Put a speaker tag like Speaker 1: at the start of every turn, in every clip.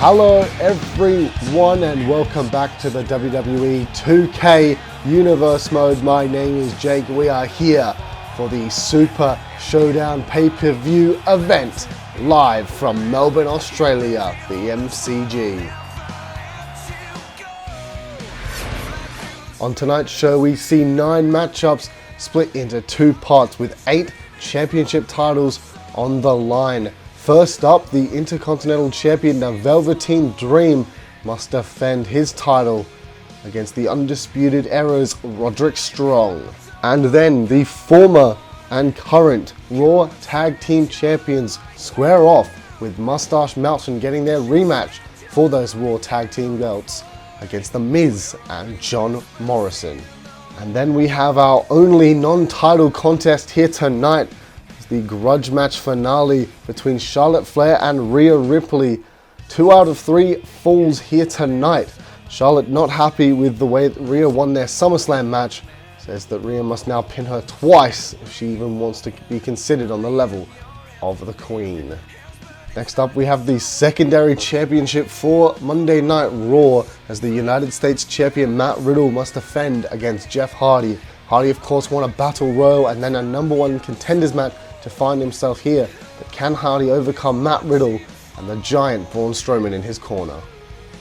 Speaker 1: Hello everyone and welcome back to the WWE 2K Universe mode. My name is Jake. We are here for the Super Showdown pay-per-view event live from Melbourne, Australia, the MCG. On tonight's show we see 9 matchups split into 2 parts with 8 championship titles on the line. First up, the Intercontinental Champion, the Velveteen Dream, must defend his title against the Undisputed Era's Roderick Strong. And then the former and current Raw Tag Team Champions square off with Moustache Mountain getting their rematch for those Raw Tag Team belts against The Miz and John Morrison. And then we have our only non-title contest here tonight, the grudge match finale between Charlotte Flair and Rhea Ripley. 2 out of 3 falls here tonight. Charlotte not happy with the way that Rhea won their SummerSlam match, says that Rhea must now pin her twice if she even wants to be considered on the level of the Queen. Next up we have the secondary championship for Monday Night Raw, as the United States champion Matt Riddle must defend against Jeff Hardy. Hardy of course won a Battle Royal and then a #1 contenders match to find himself here, but can Hardy overcome Matt Riddle and the giant Braun Strowman in his corner?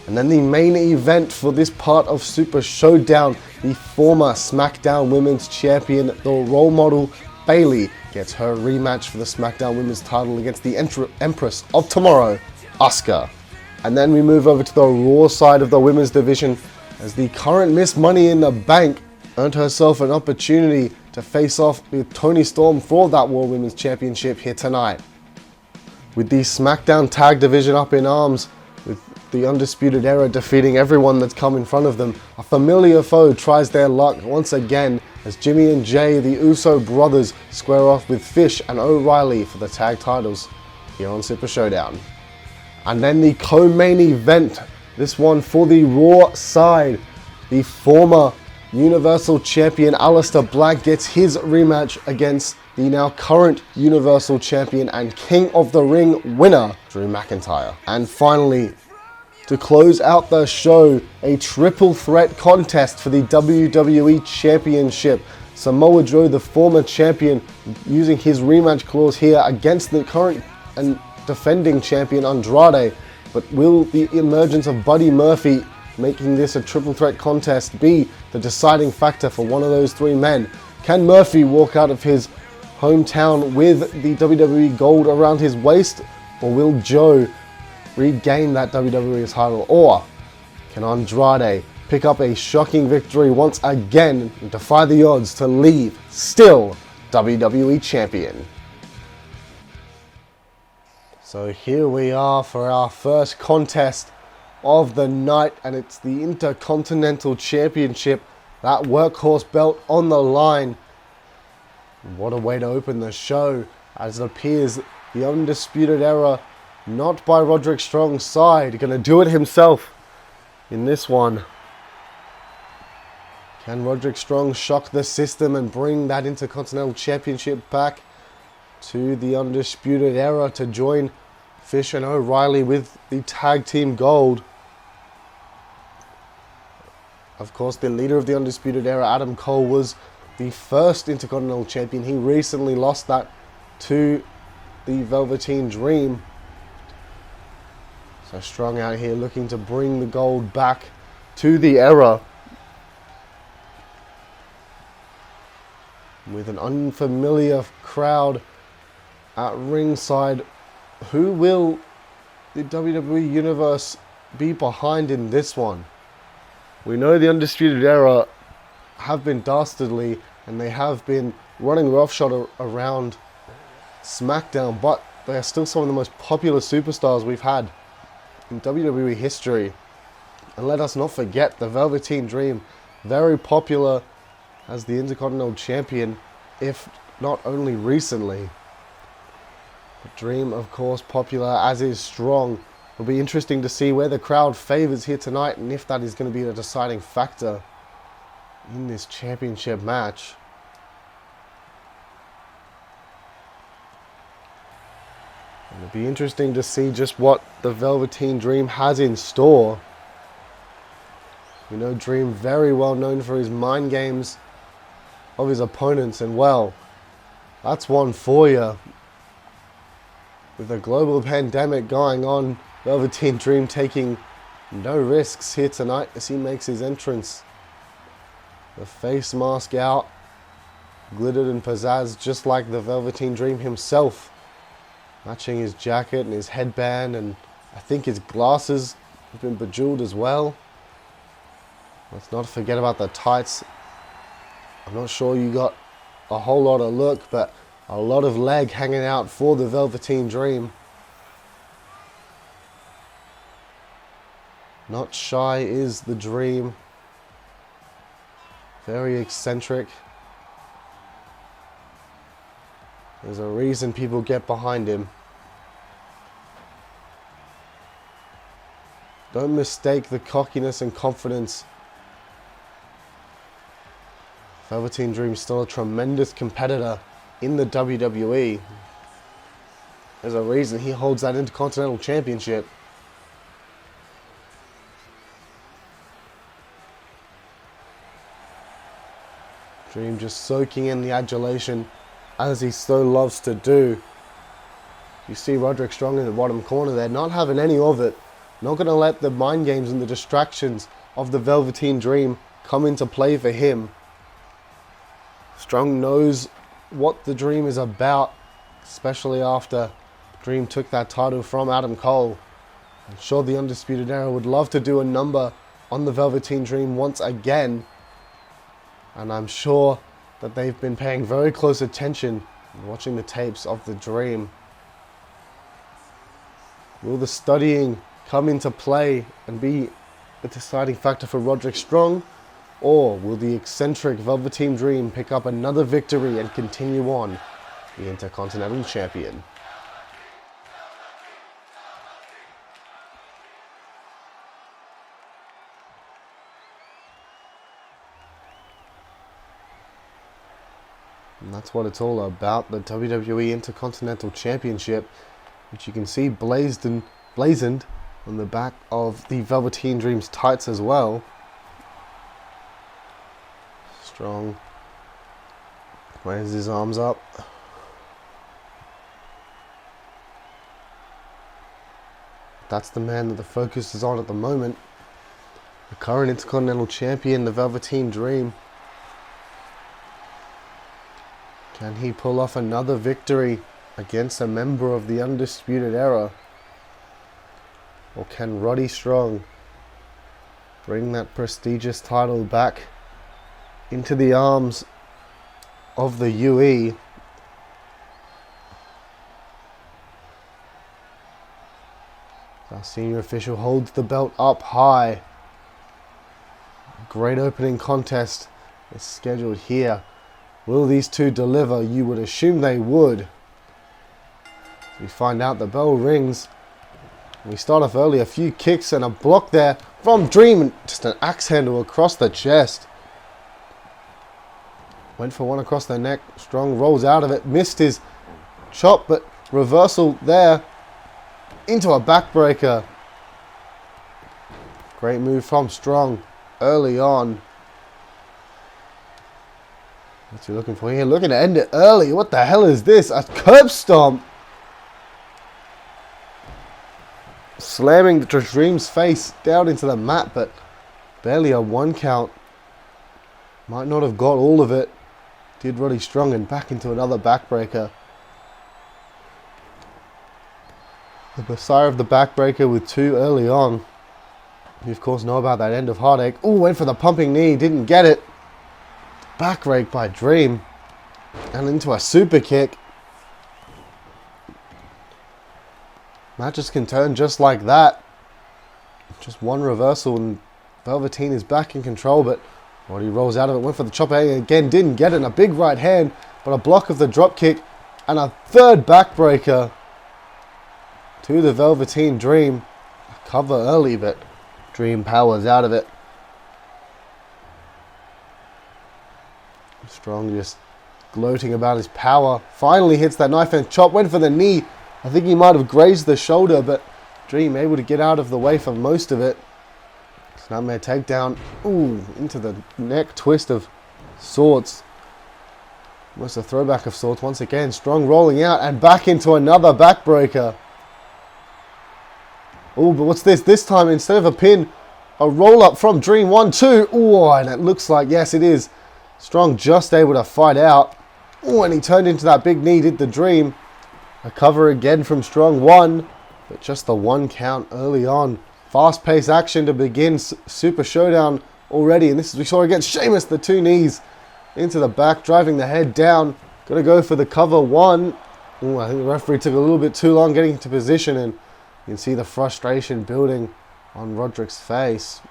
Speaker 1: And then the main event for this part of Super Showdown, the former Smackdown Women's Champion, the role model Bayley, gets her rematch for the Smackdown Women's title against the Empress of Tomorrow, Asuka. And then we move over to the Raw side of the women's division, as the current Miss Money in the Bank earned herself an opportunity to face off with Toni Storm for that Raw Women's Championship here tonight. With the SmackDown Tag Division up in arms, with the Undisputed Era defeating everyone that's come in front of them, a familiar foe tries their luck once again as Jimmy and Jay, the Uso brothers, square off with Fish and O'Reilly for the tag titles here on Super Showdown. And then the co-main event, this one for the Raw side, the former Universal Champion Aleister Black gets his rematch against the now current Universal Champion and King of the Ring winner, Drew McIntyre. And finally, to close out the show, a triple threat contest for the WWE Championship. Samoa Joe, the former champion, using his rematch clause here against the current and defending champion Andrade. But will the emergence of Buddy Murphy, making this a triple threat contest, be the deciding factor for one of those 3 men? Can Murphy walk out of his hometown with the WWE gold around his waist, or will Joe regain that WWE title? Or can Andrade pick up a shocking victory once again and defy the odds to leave still WWE Champion? So here we are for our first contest of the night, and it's the Intercontinental Championship, that workhorse belt on the line. What a way to open the show, as it appears the Undisputed Era, not by Roderick Strong's side, gonna do it himself in this one. Can Roderick Strong shock the system and bring that Intercontinental Championship back to the Undisputed Era to join Fish and O'Reilly with the tag team gold? Of course, the leader of the Undisputed Era, Adam Cole, was the first Intercontinental Champion. He recently lost that to the Velveteen Dream. So Strong out here looking to bring the gold back to the Era with an unfamiliar crowd at ringside. Who will the WWE Universe be behind in this one? We know the Undisputed Era have been dastardly and they have been running roughshod around SmackDown, but they are still some of the most popular superstars we've had in WWE history. And let us not forget the Velveteen Dream, very popular as the Intercontinental Champion, if not only recently. But Dream, of course, popular, as is Strong. It'll be interesting to see where the crowd favors here tonight and if that is going to be the deciding factor in this championship match. It'll be interesting to see just what the Velveteen Dream has in store. We know Dream very well known for his mind games of his opponents, and well, that's one for you. With a global pandemic going on, Velveteen Dream taking no risks here tonight as he makes his entrance. The face mask out, glittered and pizzazz just like the Velveteen Dream himself. Matching his jacket and his headband, and I think his glasses have been bejeweled as well. Let's not forget about the tights. I'm not sure you got a whole lot of look, but a lot of leg hanging out for the Velveteen Dream. Not shy is the Dream. Very eccentric. There's a reason people get behind him. Don't mistake the cockiness and confidence. Velveteen Dream is still a tremendous competitor in the WWE. There's a reason he holds that Intercontinental Championship. Dream just soaking in the adulation as he so loves to do. You see Roderick Strong in the bottom corner there, not having any of it. Not going to let the mind games and the distractions of the Velveteen Dream come into play for him. Strong knows what the Dream is about, especially after Dream took that title from Adam Cole. I'm sure the Undisputed Era would love to do a number on the Velveteen Dream once again. And I'm sure that they've been paying very close attention and watching the tapes of the Dream. Will the studying come into play and be a deciding factor for Roderick Strong? Or will the eccentric Velveteen Dream pick up another victory and continue on the Intercontinental Champion? And that's what it's all about, the WWE Intercontinental Championship, which you can see blazoned on the back of the Velveteen Dream's tights as well. Strong raises his arms up. That's the man that the focus is on at the moment. The current Intercontinental Champion, the Velveteen Dream. Can he pull off another victory against a member of the Undisputed Era? Or can Roddy Strong bring that prestigious title back into the arms of the UE? Our senior official holds the belt up high. Great opening contest is scheduled here. Will these two deliver? You would assume they would. We find out the bell rings. We start off early, a few kicks and a block there from Dream, and just an axe handle across the chest. Went for one across the neck. Strong rolls out of it, missed his chop, but reversal there into a backbreaker. Great move from Strong early on. What's he looking for here? Looking to end it early. What the hell is this? A curb stomp. Slamming the Dream's face down into the mat, but barely a 1 count. Might not have got all of it. Did Roddy Strong, and back into another backbreaker. The Messiah of the backbreaker with 2 early on. You of course know about that end of heartache. Oh, went for the pumping knee. Didn't get it. Back rake by Dream. And into a super kick. Matches can turn just like that. Just one reversal and Velveteen is back in control, but Roddy rolls out of it. Went for the chop again. Didn't get it. And a big right hand, but a block of the drop kick. And a third backbreaker to the Velveteen Dream. Cover early, but Dream powers out of it. Strong just gloating about his power. Finally hits that knife and chop. Went for the knee. I think he might have grazed the shoulder, but Dream able to get out of the way for most of it. Snapmare takedown. Ooh, into the neck twist of sorts. Almost a throwback of sorts once again. Strong rolling out and back into another backbreaker. Oh, but what's this? This time, instead of a pin, a roll up from Dream. 1, 2. Oh, and it looks like, yes, it is. Strong just able to fight out. Oh, and he turned into that big knee, did the Dream. A cover again from Strong. 1, but just the 1 count early on. Fast-paced action to begin Super Showdown already. And this is we saw against Sheamus, the 2 knees into the back, driving the head down. Gonna go for the cover. 1. Ooh, I think the referee took a little bit too long getting into position, and you can see the frustration building on Roderick's face.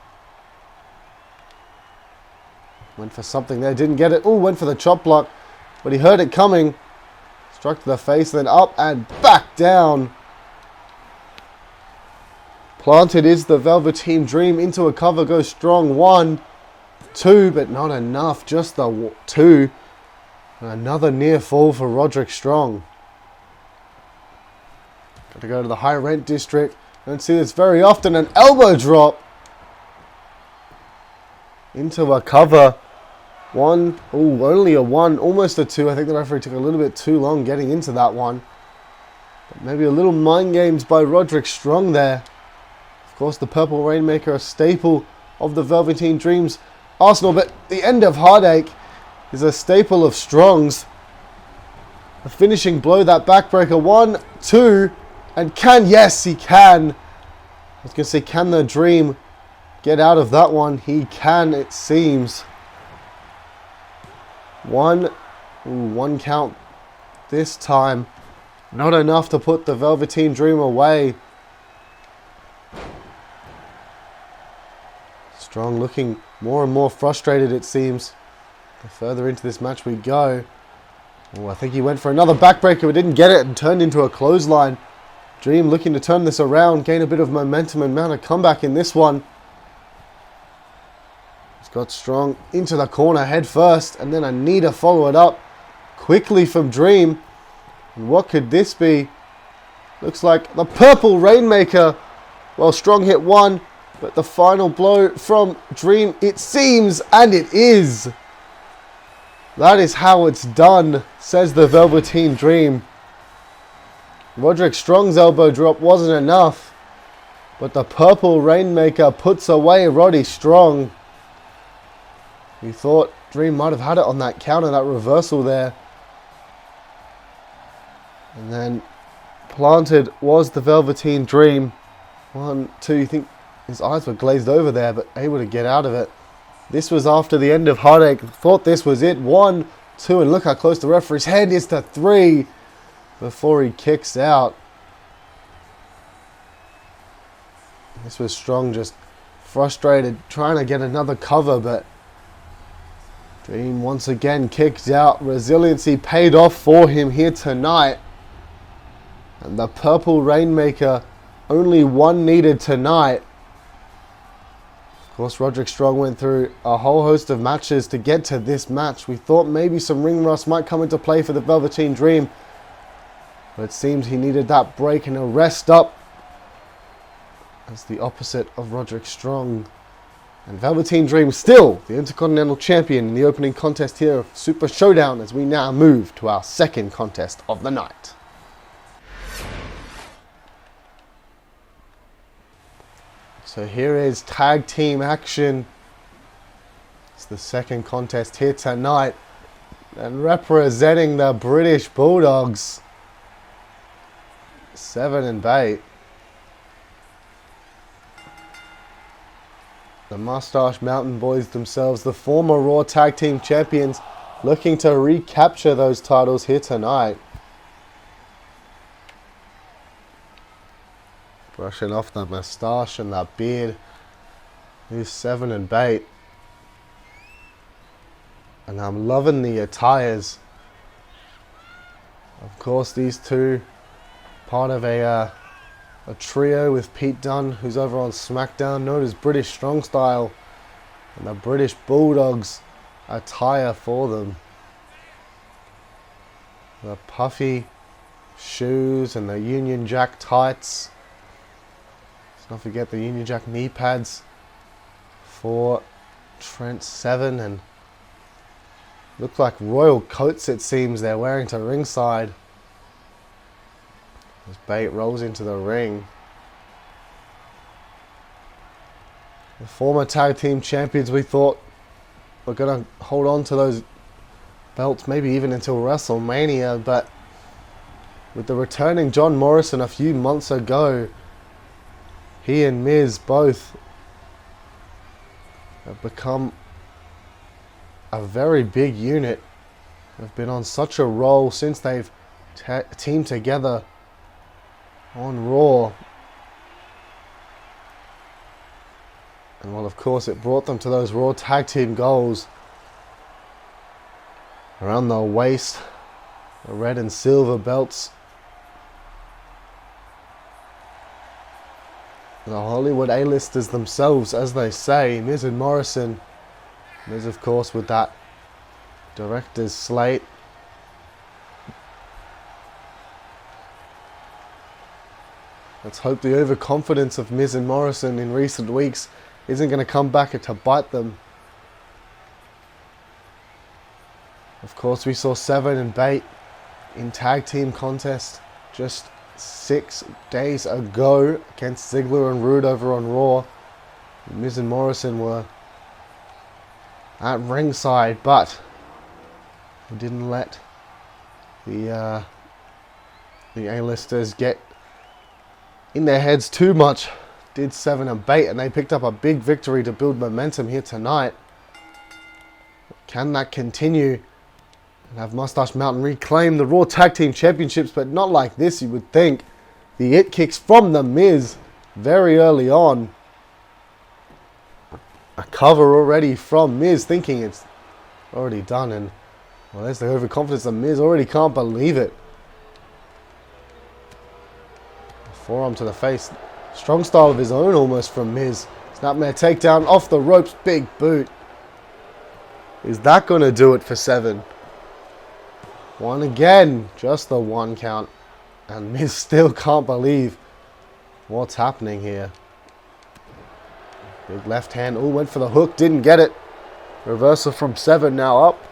Speaker 1: Went for something there, didn't get it. Oh, went for the chop block, but he heard it coming. Struck to the face, then up and back down. Planted is the Velveteen Dream into a cover, goes Strong. 1, 2, but not enough, just the 2. And another near fall for Roderick Strong. Got to go to the high rent district. Don't see this very often. An elbow drop into a cover. 1, oh, only a 1, almost a 2. I think the referee took a little bit too long getting into that one. But maybe a little mind games by Roderick Strong there. Of course, the Purple Rainmaker, a staple of the Velveteen Dream's arsenal, but the end of Heartache is a staple of Strong's. The finishing blow, that backbreaker. 1, 2, and yes, he can. I was going to say, can the Dream get out of that one? He can, it seems. 1, 1 count this time. Not enough to put the Velveteen Dream away. Strong looking more and more frustrated, it seems. The further into this match we go. Oh, I think he went for another backbreaker, but didn't get it and turned into a clothesline. Dream looking to turn this around, gain a bit of momentum and mount a comeback in this one. He's got Strong into the corner head first, and then a knee to follow it up quickly from Dream. And what could this be? Looks like the Purple Rainmaker. Well, Strong hit 1, but the final blow from Dream, it seems, and it is. That is how it's done, says the Velveteen Dream. Roderick Strong's elbow drop wasn't enough, but the Purple Rainmaker puts away Roddy Strong. We thought Dream might have had it on that counter, that reversal there. And then planted was the Velveteen Dream. 1, 2, you think his eyes were glazed over there, but able to get out of it. This was after the end of Heartache. Thought this was it. 1, 2, and look how close the referee's head is to 3 before he kicks out. This was Strong, just frustrated, trying to get another cover, but Dream once again kicked out. Resiliency paid off for him here tonight. And the Purple Rainmaker, only 1 needed tonight. Of course, Roderick Strong went through a whole host of matches to get to this match. We thought maybe some ring rust might come into play for the Velveteen Dream, but it seems he needed that break and a rest up. That's the opposite of Roderick Strong. And Velveteen Dream still the Intercontinental Champion in the opening contest here of Super Showdown, as we now move to our second contest of the night. So here is tag team action. It's the second contest here tonight. And representing the British Bulldogs, 7 and 8. The Moustache Mountain Boys themselves, the former Raw Tag Team Champions, looking to recapture those titles here tonight. Brushing off the moustache and that beard. He's 7 and 8. And I'm loving the attires. Of course, these two, part of a trio with Pete Dunne, who's over on Smackdown, known as British Strong Style. And the British Bulldogs attire for them. The puffy shoes and the Union Jack tights. Let's not forget the Union Jack knee pads for Trent Seven, and look like royal coats it seems they're wearing to ringside as Bate rolls into the ring. The former tag team champions, we thought, were going to hold on to those belts maybe even until WrestleMania, but with the returning John Morrison a few months ago, he and Miz both have become a very big unit. Have been on such a roll since they've teamed together on Raw. And well, of course, it brought them to those Raw tag team goals. Around the waist, the red and silver belts. The Hollywood A-listers themselves, as they say, Miz and Morrison. Miz, of course, with that director's slate. Let's hope the overconfidence of Miz and Morrison in recent weeks isn't going to come back to bite them. Of course, we saw Seven and Bate in tag team contest just 6 days ago against Ziggler and Rude over on Raw. Miz and Morrison were at ringside, but we didn't let the A-listers get in their heads too much. Did Seven and Bate, and they picked up a big victory to build momentum here tonight. Can that continue and have Moustache Mountain reclaim the Raw Tag Team Championships? But not like this, you would think. The it kicks from The Miz very early on. A cover already from Miz, thinking it's already done, and well, there's the overconfidence of Miz. Already can't believe it. Forearm to the face. Strong style of his own almost from Miz. Snapmare takedown off the ropes. Big boot. Is that going to do it for Seven? One again. Just the one count. And Miz still can't believe what's happening here. Big left hand. Oh, went for the hook. Didn't get it. Reversal from Seven, now up.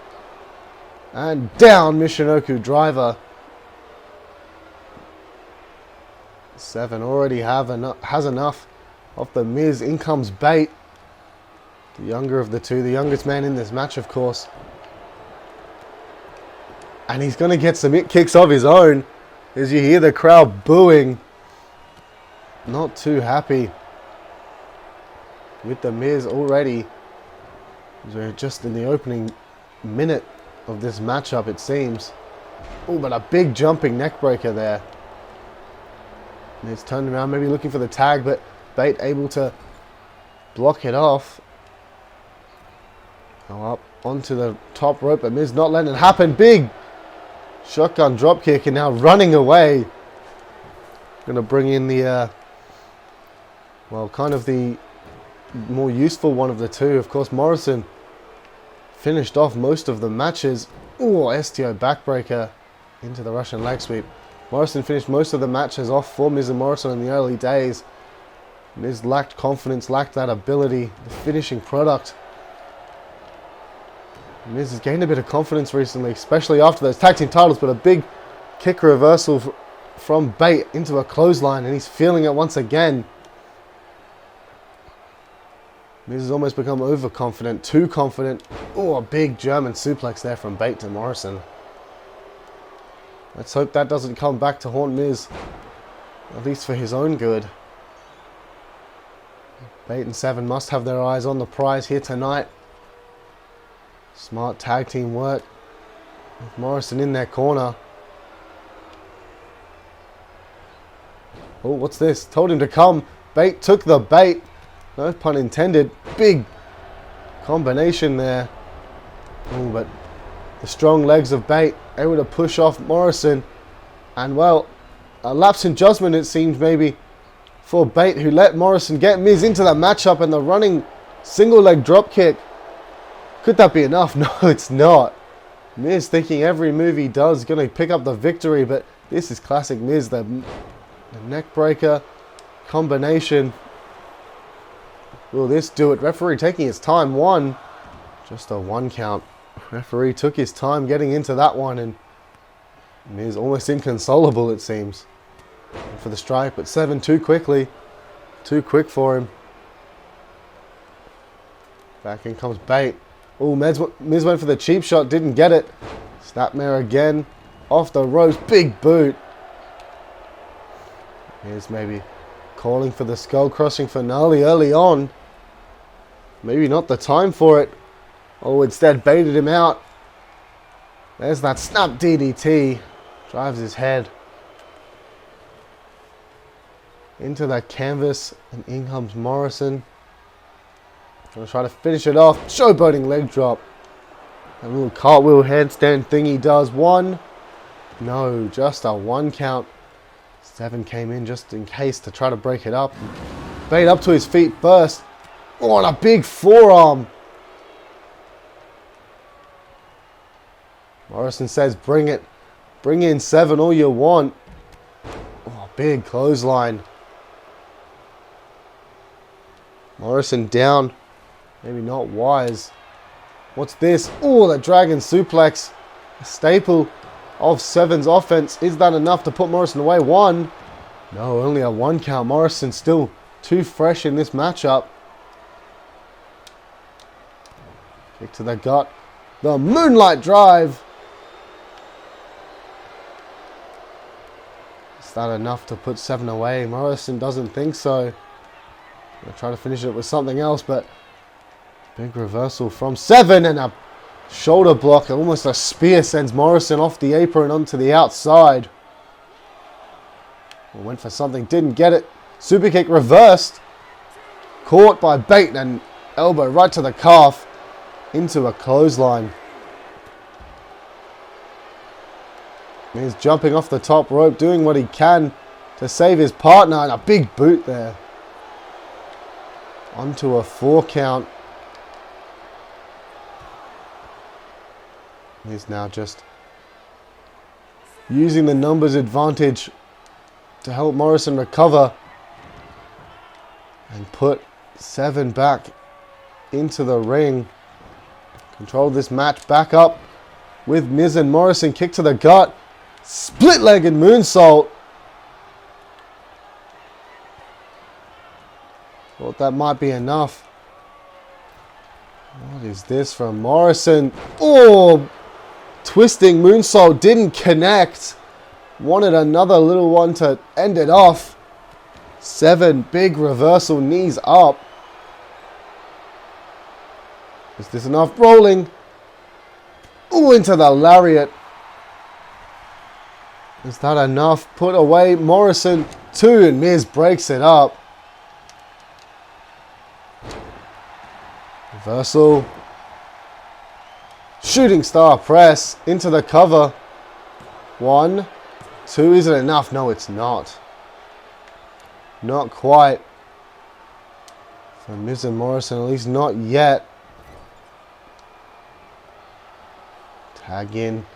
Speaker 1: And down. Michinoku driver. Seven already has enough of the Miz. In comes Bate. The younger of the two. The youngest man in this match, of course. And he's going to get some hit kicks of his own. As you hear the crowd booing. Not too happy with the Miz already. We're just in the opening minute of this matchup, it seems. Oh, but a big jumping neck breaker there. Miz turned around, maybe looking for the tag, but Bate able to block it off. Go up onto the top rope, but Miz not letting it happen. Big shotgun drop kick, and now running away. Going to bring in the, well, kind of the more useful one of the two. Of course, Morrison finished off most of the matches. Oh, STO backbreaker into the Russian leg sweep. Morrison finished most of the matches off for Miz and Morrison in the early days. Miz lacked confidence, lacked that ability, the finishing product. Miz has gained a bit of confidence recently, especially after those tag team titles, but a big kick reversal from Bate into a clothesline, and he's feeling it once again. Miz has almost become overconfident, too confident. Oh, a big German suplex there from Bate to Morrison. Let's hope that doesn't come back to haunt Miz, at least for his own good. Bate and Seven must have their eyes on the prize here tonight. Smart tag team work with Morrison in their corner. Oh, what's this? Told him to come. Bate took the bait. No pun intended. Big combination there. Oh, but the strong legs of Bate able to push off Morrison. And, well, a lapse in judgment, it seemed, maybe, for Bate, who let Morrison get Miz into that matchup, and the running single leg drop kick. Could that be enough? No, it's not. Miz thinking every move he does is going to pick up the victory, but this is classic Miz. The neck breaker combination. Will this do it? Referee taking his time. One. Just a 1 count. Referee took his time getting into that one, and Miz almost inconsolable, it seems, for the strike, but 7 too quickly. Too quick for him. Back in comes Bate. Oh, Miz went for the cheap shot, didn't get it. Snapmare again. Off the ropes, big boot. Miz maybe calling for the skull crushing finale early on. Maybe not the time for it. Oh, instead baited him out. There's that snap DDT. Drives his head into that canvas, and in comes Morrison. Gonna try to finish it off. Showboating leg drop. A little cartwheel handstand thing he does. One. No, just a 1 count. 7 came in just in case to try to break it up. Bate up to his feet first. Oh, and a big forearm. Morrison says, bring it. Bring in 7 all you want. Oh, big clothesline. Morrison down. Maybe not wise. What's this? Oh, the dragon suplex. A staple of 7's offense. Is that enough to put Morrison away? 1. No, only a 1 count. Morrison still too fresh in this matchup. Kick to the gut. The moonlight drive. Is that enough to put 7 away? Morrison doesn't think so. Gonna try to finish it with something else, but big reversal from 7 and a shoulder block. Almost a spear sends Morrison off the apron onto the outside. Went for something, didn't get it. Super kick reversed. Caught by Bate and elbow right to the calf. Into a clothesline. He's jumping off the top rope, doing what he can to save his partner, and a big boot there. Onto a 4 count. He's now just using the numbers advantage to help Morrison recover and put 7 back into the ring. Control this match back up with Miz and Morrison. Kick to the gut. Split-legged moonsault. Thought that might be enough. What is this from Morrison? Oh, twisting moonsault didn't connect. Wanted another little one to end it off. 7 big reversal, knees up. Is this enough? Rolling. Oh, into the lariat. Is that enough? Put away Morrison. 2 and Miz breaks it up. Reversal. Shooting star press into the cover. 1, 2. Is it enough? No, it's not. Not quite. For Miz and Morrison, at least not yet. Tag in.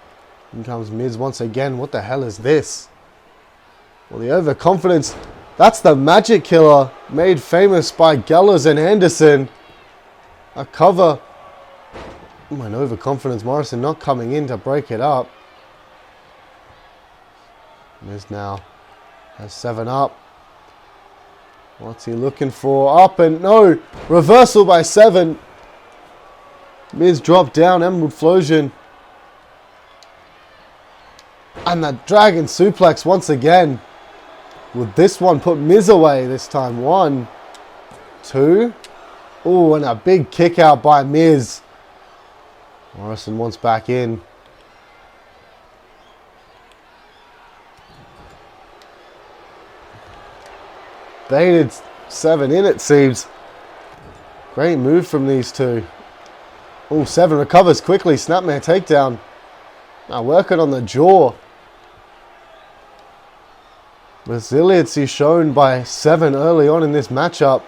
Speaker 1: In comes Miz once again. What the hell is this? Well, the overconfidence. That's the magic killer made famous by Gallows and Anderson. A cover. Oh, an overconfidence. Morrison not coming in to break it up. Miz now has 7 up. What's he looking for? Up and no. Reversal by 7. Miz dropped down. Emerald Flosion. And the dragon suplex once again. Would this one put Miz away this time? 1, 2. Oh, and a big kick out by Miz. Morrison wants back in. Baited 7 in, it seems. Great move from these two. Oh, 7 recovers quickly. Snapmare takedown. Now working on the jaw. Resiliency shown by 7 early on in this matchup.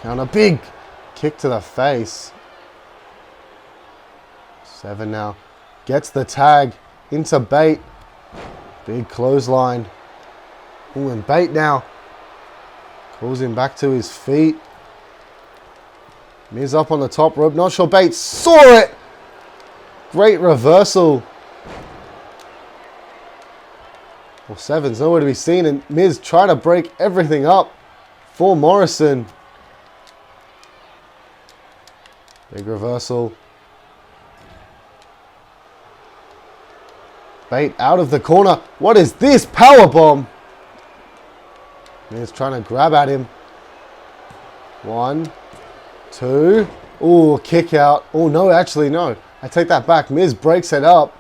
Speaker 1: And a big kick to the face. 7 now. Gets the tag into Bate. Big clothesline. Ooh, and Bate now calls him back to his feet. Miz up on the top rope. Not sure Bate saw it. Great reversal. Well, 7's nowhere to be seen, and Miz trying to break everything up for Morrison. Big reversal. Bate out of the corner. What is this? Powerbomb. Miz trying to grab at him. 1, 2. Ooh, kick out. Oh, no, actually, no. I take that back. Miz breaks it up,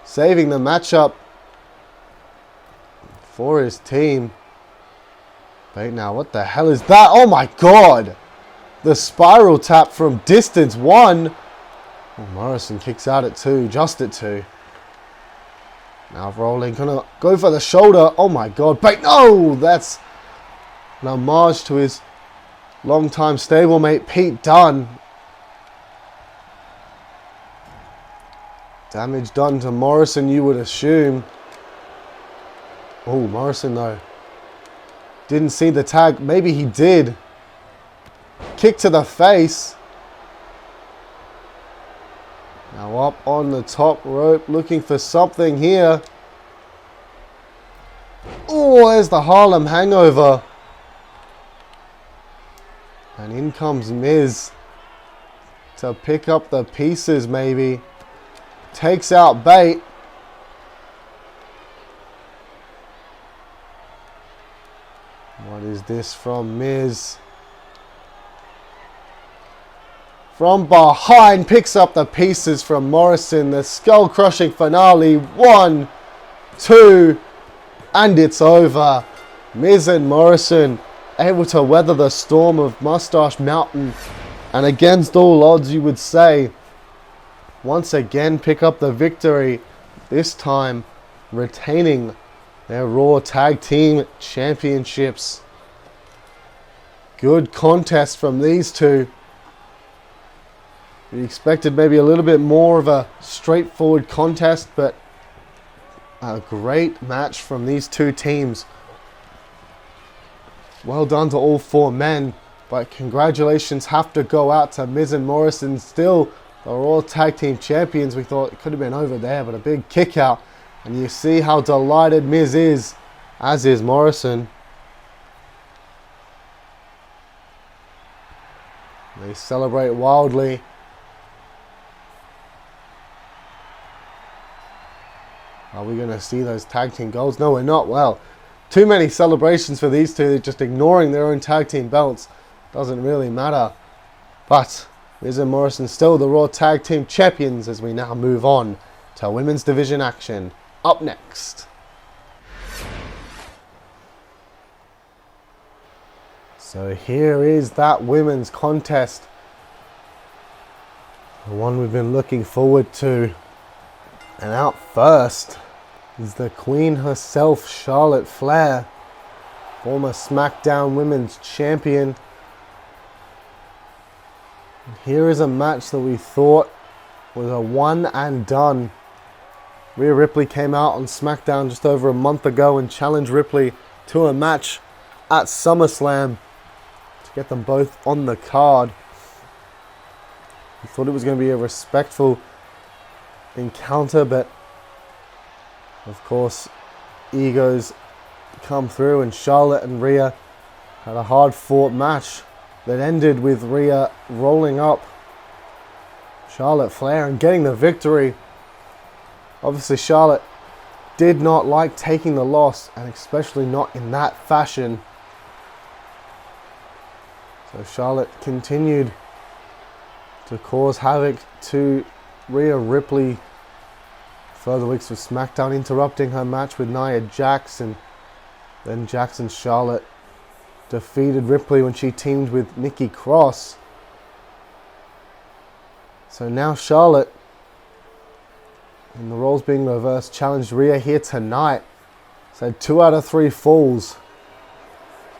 Speaker 1: saving the matchup for his team. Bate now, what the hell is that? Oh my god! The spiral tap from distance. 1. Oh, Morrison kicks out at 2, just at 2. Now rolling, gonna go for the shoulder. Oh my god, Bate, no! That's an homage to his longtime stablemate, Pete Dunne. Damage done to Morrison, you would assume. Oh, Morrison though. Didn't see the tag. Maybe he did. Kick to the face. Now up on the top rope, looking for something here. Oh, there's the Harlem Hangover. And in comes Miz to pick up the pieces maybe. Takes out Bate. What is this from Miz? From behind, picks up the pieces from Morrison. The skull-crushing finale. 1, 2, and it's over. Miz and Morrison able to weather the storm of Moustache Mountain. And against all odds, you would say, once again pick up the victory. This time retaining their Raw Tag Team Championships. Good contest from these two. We expected maybe a little bit more of a straightforward contest, but a great match from these two teams. Well done to all 4 men, but congratulations have to go out to Miz and Morrison, still the Raw Tag Team Champions. We thought it could have been over there, but a big kick out. And you see how delighted Miz is, as is Morrison. They celebrate wildly. Are we going to see those tag team goals? No, we're not. Well, too many celebrations for these two. They're just ignoring their own tag team belts. Doesn't really matter. But Miz and Morrison still the Raw Tag Team Champions as we now move on to women's division action. Up next. So here is that women's contest. The one we've been looking forward to. And out first is the Queen herself, Charlotte Flair, former Smackdown Women's Champion. And here is a match that we thought was a one and done. Rhea Ripley came out on Smackdown just over a month ago and challenged Ripley to a match at SummerSlam to get them both on the card. We thought it was going to be a respectful encounter, but of course egos come through, and Charlotte and Rhea had a hard-fought match that ended with Rhea rolling up Charlotte Flair and getting the victory. Obviously Charlotte did not like taking the loss, and especially not in that fashion. So Charlotte continued to cause havoc to Rhea Ripley further weeks of SmackDown, interrupting her match with Nia Jax, and then Jax and Charlotte defeated Ripley when she teamed with Nikki Cross. So now Charlotte, in the roles being reversed, challenged Rhea here tonight. So 2 out of 3 falls.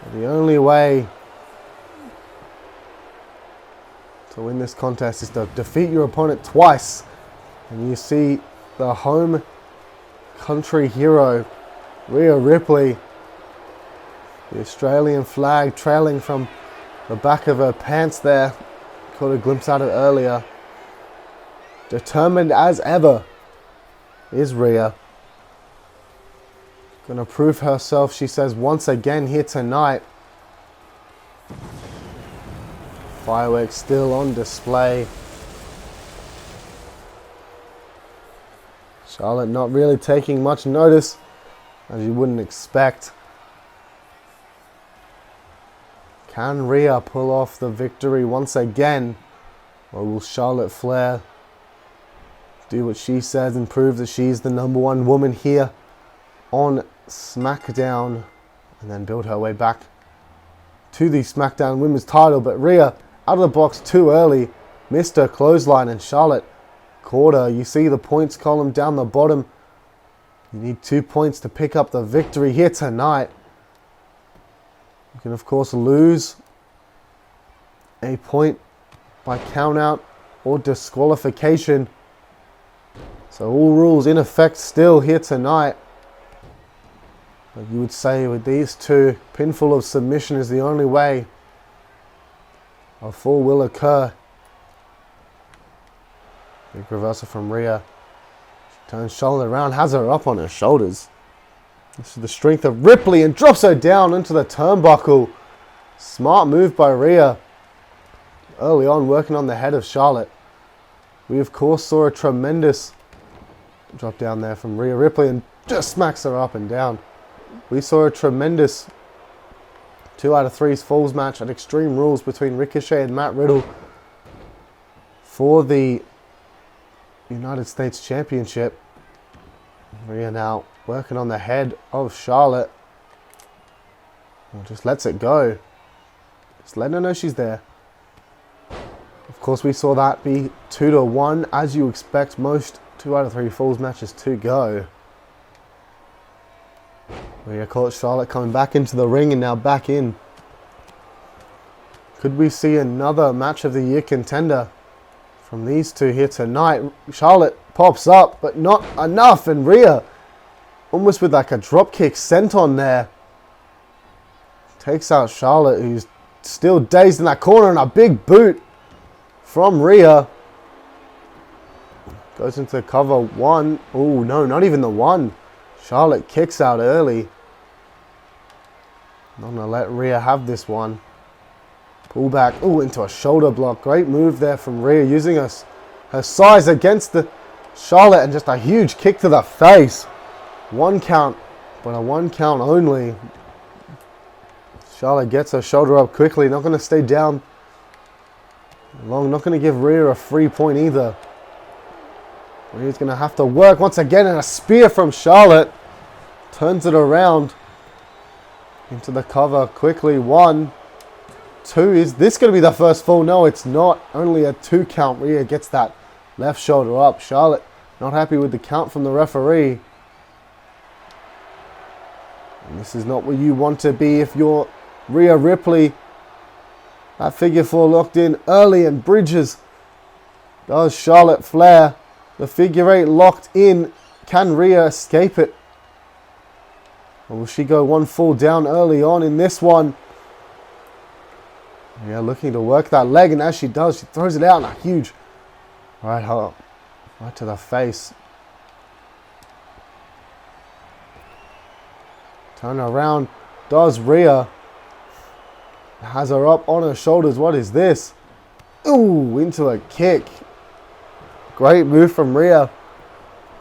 Speaker 1: So the only way to win this contest is to defeat your opponent twice And you see the home country hero, Rhea Ripley. The Australian flag trailing from the back of her pants there. Caught a glimpse at it earlier. Determined as ever is Rhea. Gonna prove herself, she says, once again here tonight. Fireworks still on display. Charlotte not really taking much notice, as you wouldn't expect. Can Rhea pull off the victory once again? Or will Charlotte Flair do what she says and prove that she's the #1 woman here on Smackdown, and then build her way back to the Smackdown Women's title? But Rhea out of the box too early, missed her clothesline, and Charlotte caught her. You see the points column down the bottom. You need 2 points to pick up the victory here tonight. You can of course lose a point by count out or disqualification. So all rules in effect still here tonight. But you would say with these two, pinfall of submission is the only way a fall will occur. Big reversal from Rhea. She turns Charlotte around, has her up on her shoulders. This is the strength of Ripley and drops her down into the turnbuckle. Smart move by Rhea. Early on, working on the head of Charlotte. We of course saw a tremendous drop down there from Rhea Ripley and just smacks her up and down. We saw a tremendous 2 out of 3 falls match at Extreme Rules between Ricochet and Matt Riddle for the United States Championship. Rhea now working on the head of Charlotte. Just lets it go. Just letting her know she's there. Of course, we saw that be 2-1, as you expect most 2 out of 3 falls matches to go. Rhea caught Charlotte coming back into the ring and now back in. Could we see another match of the year contender from these two here tonight? Charlotte pops up, but not enough, and Rhea almost with like a drop kick sent on there. Takes out Charlotte, who's still dazed in that corner, and a big boot from Rhea. Goes into cover 1. Oh no, not even the 1. Charlotte kicks out early. Not going to let Rhea have this one. Pull back. Oh, into a shoulder block. Great move there from Rhea, using her size against the Charlotte, and just a huge kick to the face. 1 count, but a 1 count only. Charlotte gets her shoulder up quickly. Not going to stay down long. Not going to give Rhea a free point either. Rhea's going to have to work once again, and a spear from Charlotte. Turns it around into the cover quickly. 1, 2. Is this going to be the first fall? No, it's not. Only a 2 count. Rhea gets that left shoulder up. Charlotte not happy with the count from the referee. And this is not where you want to be if you're Rhea Ripley. That figure 4 locked in early, and bridges does Charlotte Flair. The figure 8 locked in. Can Rhea escape it? Or will she go 1 fall down early on in this one? Rhea looking to work that leg, and as she does, she throws it out in a huge right hook, right to the face. Turn around does Rhea. Has her up on her shoulders. What is this? Ooh, into a kick. Great move from Rhea.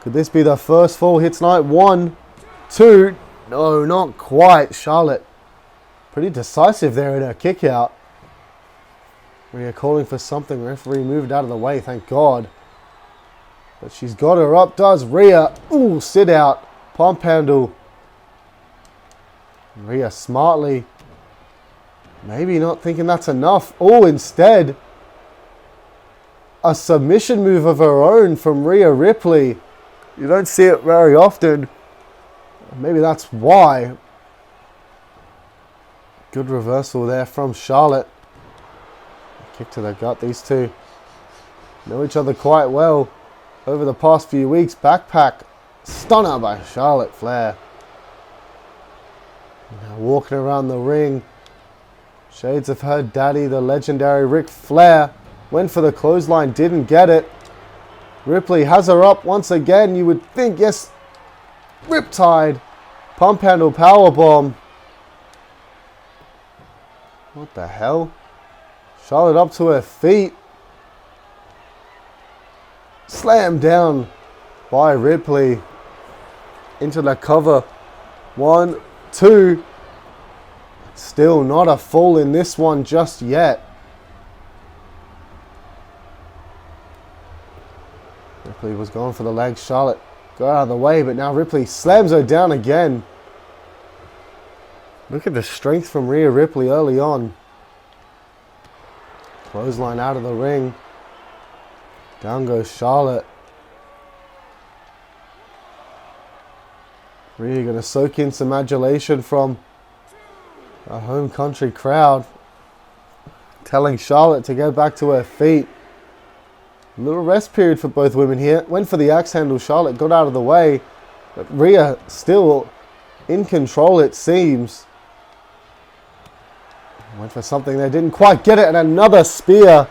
Speaker 1: Could this be the first fall here tonight? 1, 2. No, not quite. Charlotte pretty decisive there in her kick out. Rhea calling for something. Referee moved out of the way, thank God. But she's got her up, does Rhea. Ooh, sit out. Pump handle. Rhea smartly. Maybe not thinking that's enough. Oh, instead, a submission move of her own from Rhea Ripley. You don't see it very often. Maybe that's why. Good reversal there from Charlotte. Kick to the gut. These two know each other quite well. over the past few weeks. Backpack stunner by Charlotte Flair. Now walking around the ring. Shades of her daddy, the legendary Ric Flair. Went for the clothesline, didn't get it. Ripley has her up once again. You would think, yes, Riptide. Pump handle powerbomb. What the hell? Charlotte up to her feet. Slammed down by Ripley. Into the cover. 1, 2. Still not a fall in this one just yet. Ripley was going for the leg. Charlotte got out of the way, but now Ripley slams her down again. Look at the strength from Rhea Ripley early on. Clothesline out of the ring. Down goes Charlotte. Rhea going to soak in some adulation from a home country crowd. Telling Charlotte to go back to her feet. A little rest period for both women here. Went for the axe handle. Charlotte got out of the way. But Rhea still in control, it seems. Went for something there. Didn't quite get it. And another spear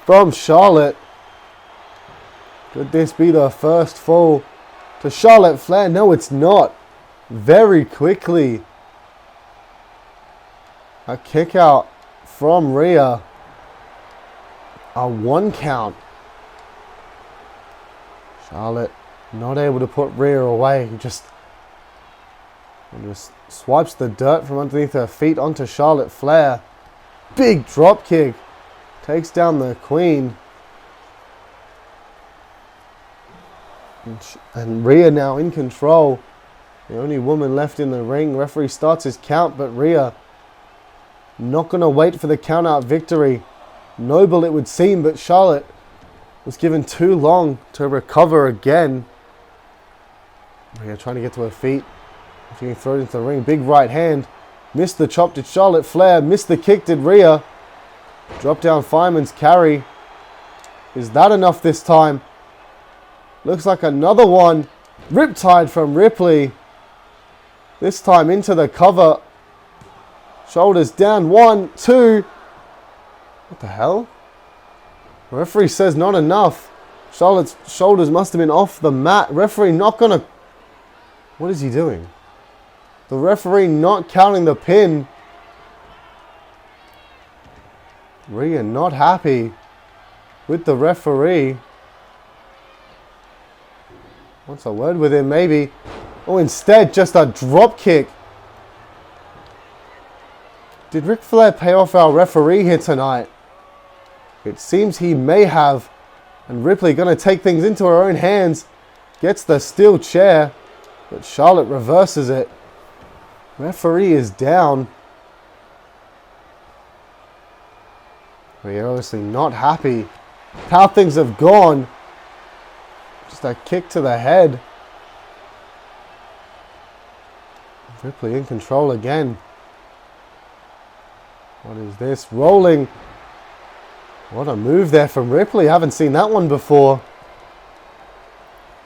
Speaker 1: from Charlotte. Could this be the first fall to Charlotte Flair? No, it's not. Very quickly. A kick out from Rhea. A 1 count. Charlotte not able to put Rhea away. Just swipes the dirt from underneath her feet onto Charlotte Flair. Big drop kick. Takes down the Queen. And Rhea now in control. The only woman left in the ring. Referee starts his count, but Rhea not going to wait for the count out victory. Noble it would seem, but Charlotte was given too long to recover again. Rhea trying to get to her feet. Being thrown into the ring. Big right hand. Missed the chop, did Charlotte Flair. Missed the kick, did Rhea. Drop down fireman's carry. Is that enough this time? Looks like another one. Riptide from Ripley. This time into the cover. Shoulders down. 1, 2. What the hell? The referee says not enough. Charlotte's shoulders must have been off the mat. Referee not gonna... What is he doing? The referee not counting the pin. Rhea not happy with the referee. Wants a word with him maybe. Oh, instead just a drop kick. Did Ric Flair pay off our referee here tonight? It seems he may have. And Ripley going to take things into her own hands. Gets the steel chair. But Charlotte reverses it. Referee is down. We're obviously not happy. How things have gone. Just a kick to the head. Ripley in control again. What is this? Rolling. What a move there from Ripley. I haven't seen that one before.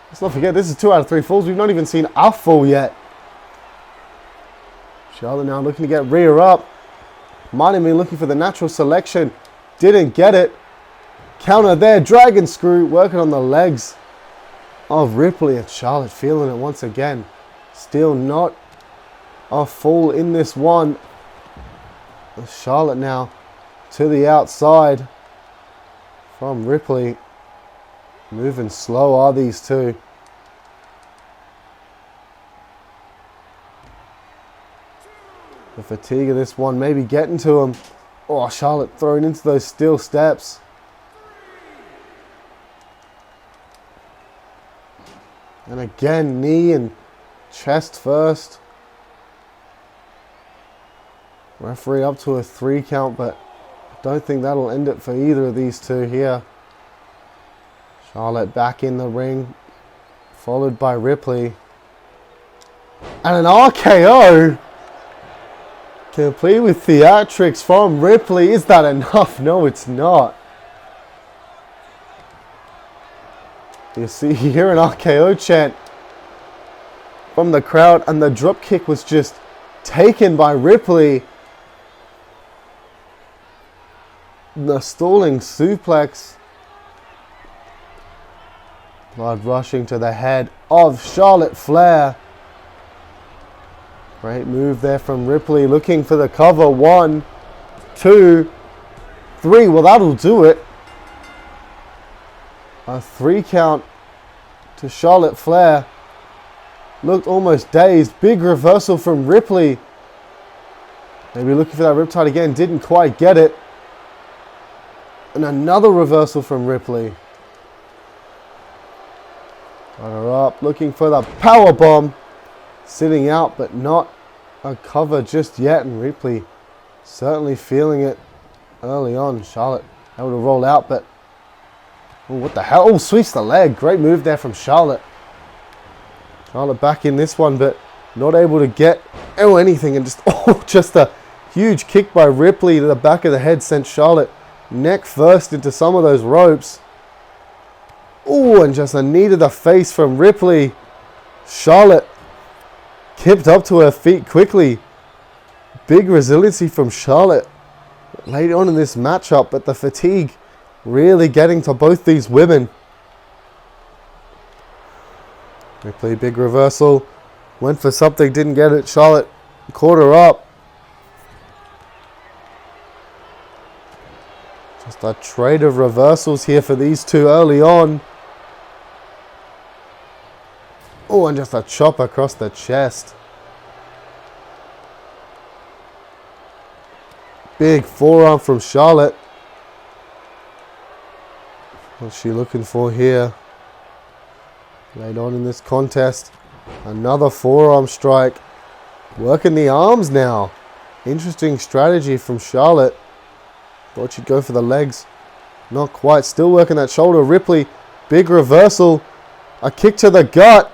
Speaker 1: Let's not forget, this is 2 out of 3 falls. We've not even seen a fall yet. Charlotte now looking to get Rhea up. Might have been looking for the natural selection. Didn't get it. Counter there. Dragon screw. Working on the legs of Ripley. And Charlotte feeling it once again. Still not a fall in this one. Charlotte now to the outside from Ripley. Moving slow are these two. The fatigue of this one maybe getting to him. Oh, Charlotte thrown into those steel steps. And again, knee and chest first. Referee up to a 3 count, but I don't think that'll end it for either of these two here. Charlotte back in the ring, followed by Ripley. And an RKO! Complete with theatrics from Ripley. Is that enough? No, it's not. You see, you hear an RKO chant from the crowd, and the drop kick was just taken by Ripley. The stalling suplex. Blood rushing to the head of Charlotte Flair. Great move there from Ripley, looking for the cover. 1, 2, 3. Well, that'll do it. A 3 count to Charlotte Flair. Looked almost dazed. Big reversal from Ripley. Maybe looking for that riptide again. Didn't quite get it. And another reversal from Ripley. Got her up. Looking for the power bomb. Sitting out, but not a cover just yet. And Ripley certainly feeling it early on. Charlotte able to roll out, but... oh, what the hell? Oh, sweeps the leg. Great move there from Charlotte. Charlotte back in this one, but not able to get anything. And just a huge kick by Ripley to the back of the head sent Charlotte neck first into some of those ropes. Oh, and just a knee to the face from Ripley. Charlotte kipped up to her feet quickly. Big resiliency from Charlotte later on in this matchup, but the fatigue really getting to both these women. Ripley, big reversal. Went for something, didn't get it. Charlotte caught her up. Just a trade of reversals here for these two early on. Oh, and just a chop across the chest. Big forearm from Charlotte. What's she looking for here? Later on in this contest, another forearm strike. Working the arms now. Interesting strategy from Charlotte. Thought she'd go for the legs. Not quite. Still working that shoulder. Ripley, big reversal. A kick to the gut.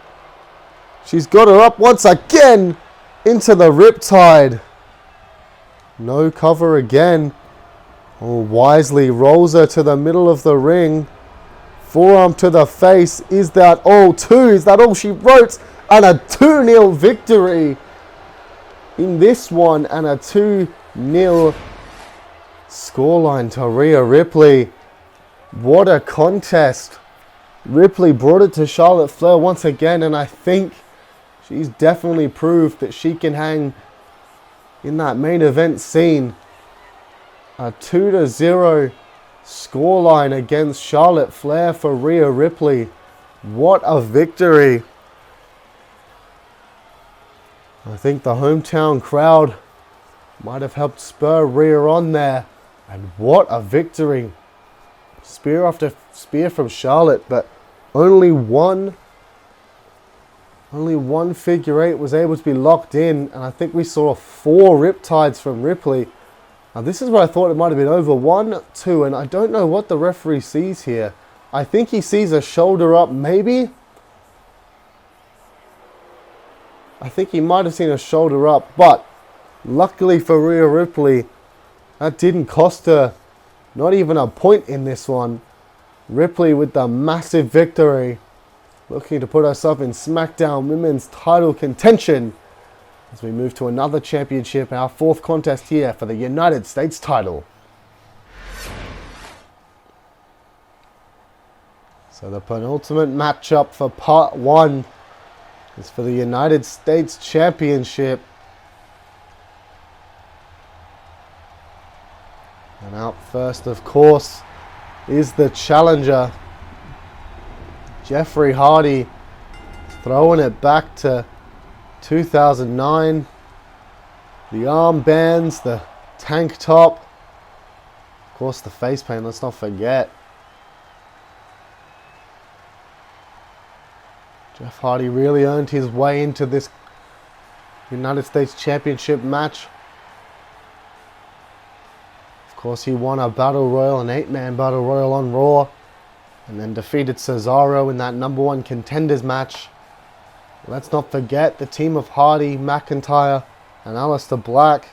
Speaker 1: She's got her up once again into the riptide. No cover again. Oh, wisely rolls her to the middle of the ring. Forearm to the face. Is that all? 2. Is that all she wrote? And a 2-0 victory in this one. And a 2-0 scoreline to Rhea Ripley. What a contest. Ripley brought it to Charlotte Flair once again. And I think she's definitely proved that she can hang in that main event scene. A 2-0 scoreline against Charlotte Flair for Rhea Ripley. What a victory. I think the hometown crowd might have helped spur Rhea on there. And what a victory. Spear after spear from Charlotte, but only one figure 8 was able to be locked in. And I think we saw 4 riptides from Ripley. Now this is where I thought it might have been over. 1, 2, and I don't know what the referee sees here. I think he sees a shoulder up, maybe? I think he might have seen a shoulder up, but luckily for Rhea Ripley, that didn't cost her not even a point in this one. Ripley with the massive victory, looking to put herself in Smackdown Women's title contention as we move to another championship, our 4th contest here for the United States title. So the penultimate matchup for part 1 is for the United States Championship. And out first, of course, is the challenger, Jeffrey Hardy, throwing it back to 2009. The armbands, the tank top, of course the face paint, let's not forget. Jeff Hardy really earned his way into this United States Championship match. Of course, he won a Battle Royal, an 8-man Battle Royal on Raw, and then defeated Cesaro in that #1 contenders match. Let's not forget the team of Hardy, McIntyre, and Aleister Black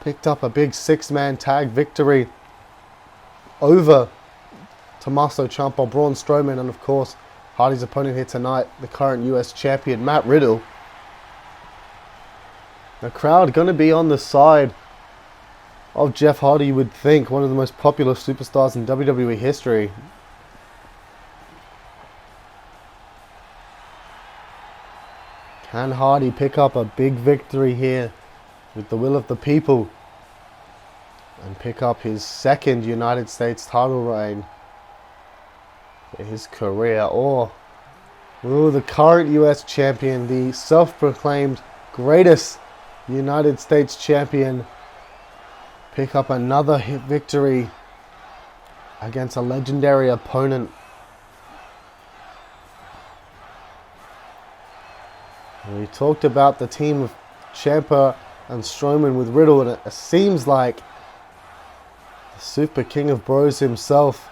Speaker 1: picked up a big 6-man tag victory over Tommaso Ciampa, Braun Strowman, and of course Hardy's opponent here tonight, the current US champion, Matt Riddle. The crowd going to be on the side of Jeff Hardy, you would think, one of the most popular superstars in WWE history. Can Hardy pick up a big victory here with the will of the people and pick up his second United States title reign in his career? Or will the current US champion, the self-proclaimed greatest United States champion, pick up another victory against a legendary opponent? We talked about the team of Ciampa and Strowman with Riddle, and it seems like the Super King of Bros himself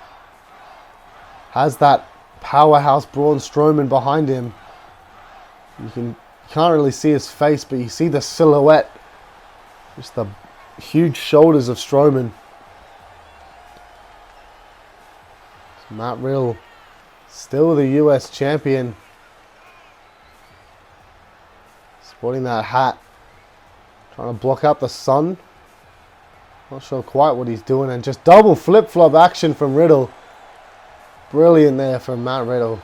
Speaker 1: has that powerhouse Braun Strowman behind him. You can't really see his face, but you see the silhouette, just the huge shoulders of Strowman. Matt Riddle, still the US champion, sporting that hat, trying to block out the sun. Not sure quite what he's doing, and just double flip-flop action from Riddle. Brilliant there from Matt Riddle.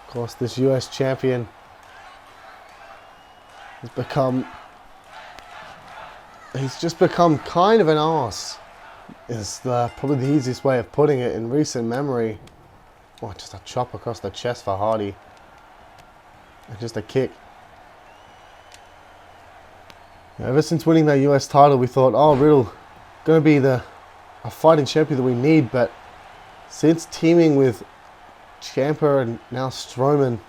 Speaker 1: Of course, this US champion he's just become kind of an arse. Is probably the easiest way of putting it in recent memory. Oh, just a chop across the chest for Hardy. And just a kick. Ever since winning that US title, we thought, oh, Riddle, going to be a fighting champion that we need. But since teaming with Ciampa and now Strowman,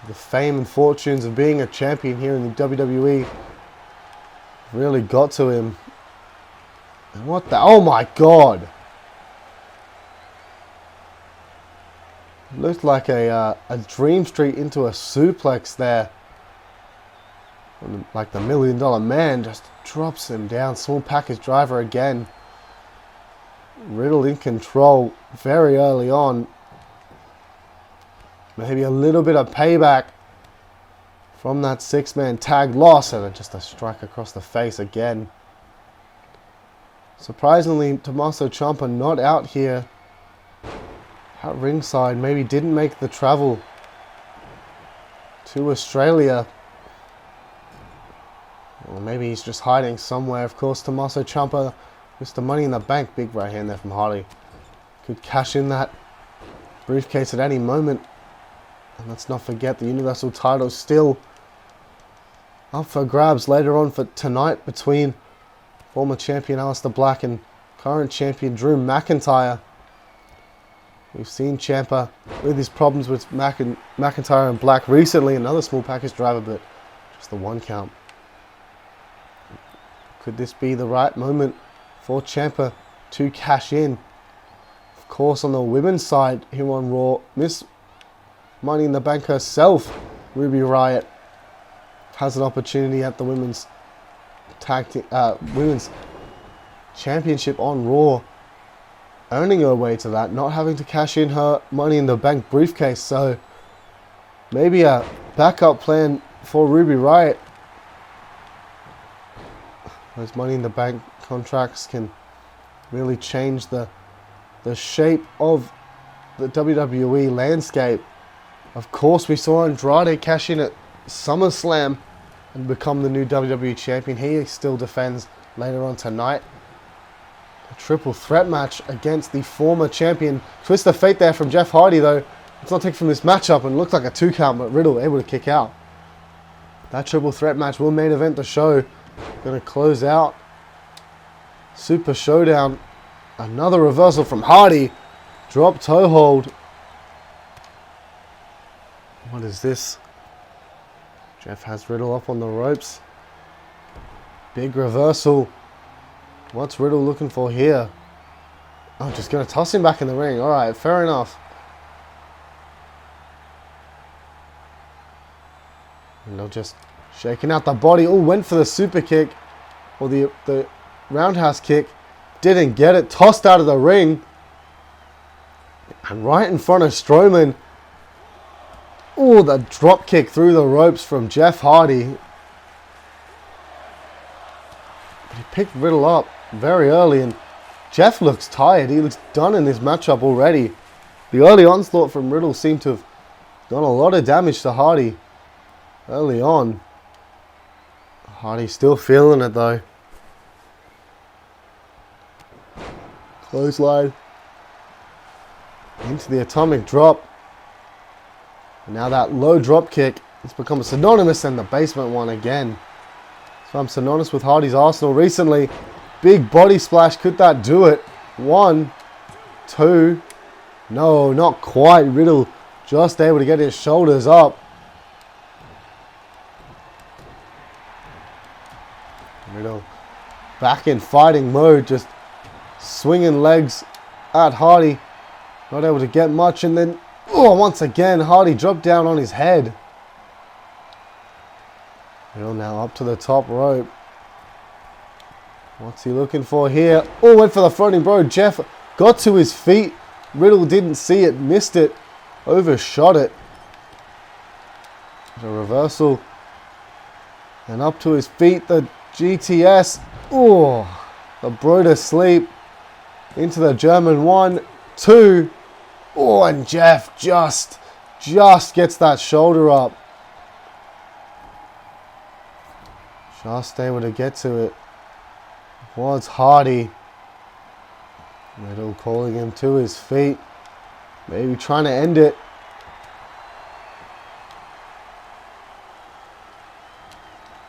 Speaker 1: the fame and fortunes of being a champion here in the WWE really got to him. And what the... Oh my God! Looked like a Dream Street into a suplex there. Like the $1 Million Man just drops him down. Small package driver again. Riddle in control very early on. Maybe a little bit of payback from that 6-man tag loss, and just a strike across the face again. Surprisingly, Tommaso Ciampa not out here at ringside. Maybe didn't make the travel to Australia. Or maybe he's just hiding somewhere. Of course, Tommaso Ciampa, Mr. Money in the Bank, big right hand there from Hardy. Could cash in that briefcase at any moment. And let's not forget the Universal title still up for grabs later on for tonight between former champion Aleister Black and current champion Drew McIntyre. We've seen Ciampa with his problems with McIntyre and Black recently. Another small package driver, but just the 1 count. Could this be the right moment for Ciampa to cash in? Of course, on the women's side here on Raw, Miss Money in the Bank herself, Ruby Riott, has an opportunity at the women's championship on Raw, earning her way to that, not having to cash in her Money in the Bank briefcase. So maybe a backup plan for Ruby Riott. Those Money in the Bank contracts can really change the shape of the WWE landscape. Of course, we saw Andrade cash in at SummerSlam and become the new WWE champion. He still defends later on tonight. A triple threat match against the former champion. Twist of fate there from Jeff Hardy, though. It's not taken from this matchup and looked like a 2 count, but Riddle able to kick out. That triple threat match will main event the show. Going to close out Super Showdown. Another reversal from Hardy. Drop toe hold. What is this? Jeff has Riddle up on the ropes. Big reversal. What's Riddle looking for here? Oh, just going to toss him back in the ring. Alright, fair enough. And they're just shaking out the body. Oh, went for the super kick. or the roundhouse kick. Didn't get it. Tossed out of the ring. And right in front of Strowman. Oh, the drop kick through the ropes from Jeff Hardy. He picked Riddle up very early, and Jeff looks tired. He looks done in this matchup already. The early onslaught from Riddle seemed to have done a lot of damage to Hardy early on. Hardy's still feeling it though. Clothesline into the atomic drop. And now that low drop kick has become synonymous, and the basement one again. So I'm synonymous with Hardy's arsenal recently. Big body splash. Could that do it? 1, 2. No, not quite. Riddle just able to get his shoulders up. Riddle back in fighting mode, just swinging legs at Hardy. Not able to get much, and then once again Hardy dropped down on his head. Riddle now up to the top rope. What's he looking for here? Oh, went for the floating bro. Jeff got to his feet. Riddle didn't see it, missed it, overshot it. A reversal. And up to his feet, the GTS. Oh, the bro to sleep. Into the German 1, 2. Oh, and Jeff just gets that shoulder up. Just able to get to it. Was Hardy. Riddle calling him to his feet. Maybe trying to end it.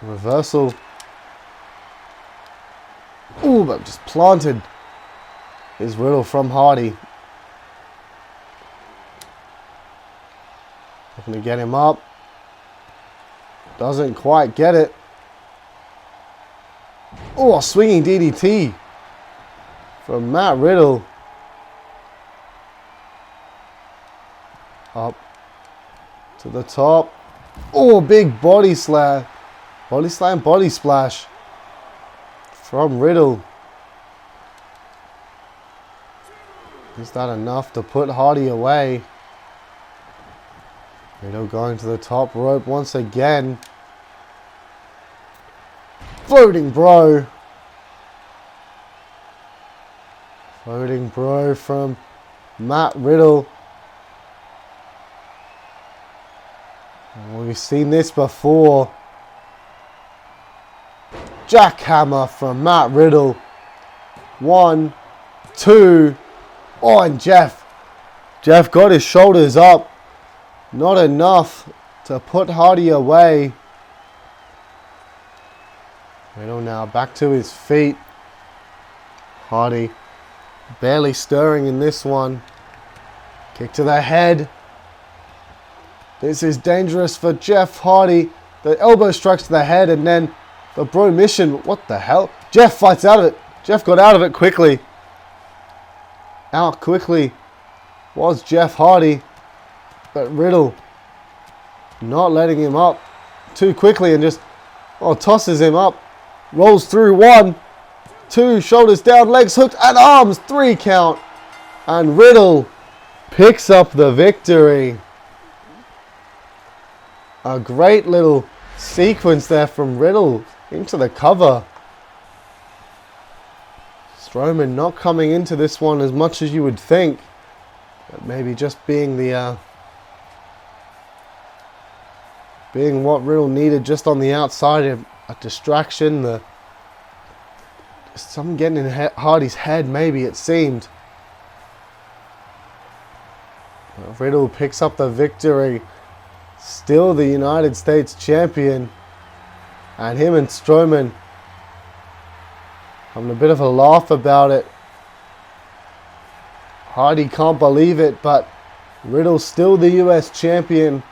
Speaker 1: Reversal. Ooh, but just planted his Riddle from Hardy. Looking to get him up. Doesn't quite get it. Oh, a swinging DDT from Matt Riddle. Up to the top. Oh, big body slam. Body slam, body splash from Riddle. Is that enough to put Hardy away? Riddle going to the top rope once again. Floating bro. Floating bro from Matt Riddle. We've seen this before. Jackhammer from Matt Riddle. 1, 2. Oh, and Jeff got his shoulders up. Not enough to put Hardy away. Riddle now back to his feet. Hardy barely stirring in this one. Kick to the head. This is dangerous for Jeff Hardy. The elbow strikes to the head, and then the bro mission. What the hell? Jeff fights out of it. Jeff got out of it quickly. Out quickly was Jeff Hardy. But Riddle not letting him up too quickly, and just tosses him up. Rolls through. 1, 2, shoulders down, legs hooked, and arms. 3 count. And Riddle picks up the victory. A great little sequence there from Riddle into the cover. Strowman not coming into this one as much as you would think. But maybe just being the being what Riddle needed just on the outside, of a distraction, something getting in Hardy's head, maybe it seemed. Riddle picks up the victory. Still the United States champion. And him and Strowman having a bit of a laugh about it. Hardy can't believe it, but Riddle's still the US champion.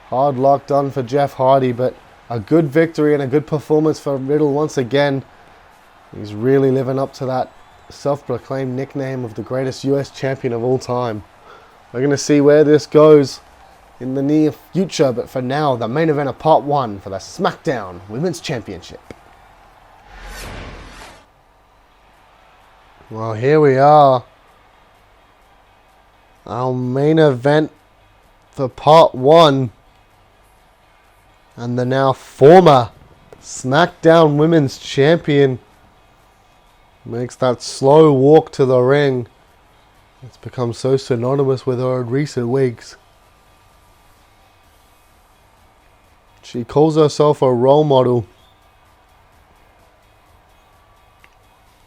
Speaker 1: Hard luck done for Jeff Hardy, but a good victory and a good performance for Riddle once again. He's really living up to that self-proclaimed nickname of the greatest US champion of all time. We're going to see where this goes in the near future, but for now, the main event of part 1 for the Smackdown Women's Championship. Well, here we are. Our main event for part 1. And the now former Smackdown Women's Champion makes that slow walk to the ring. It's become so synonymous with her in recent weeks. She calls herself a role model.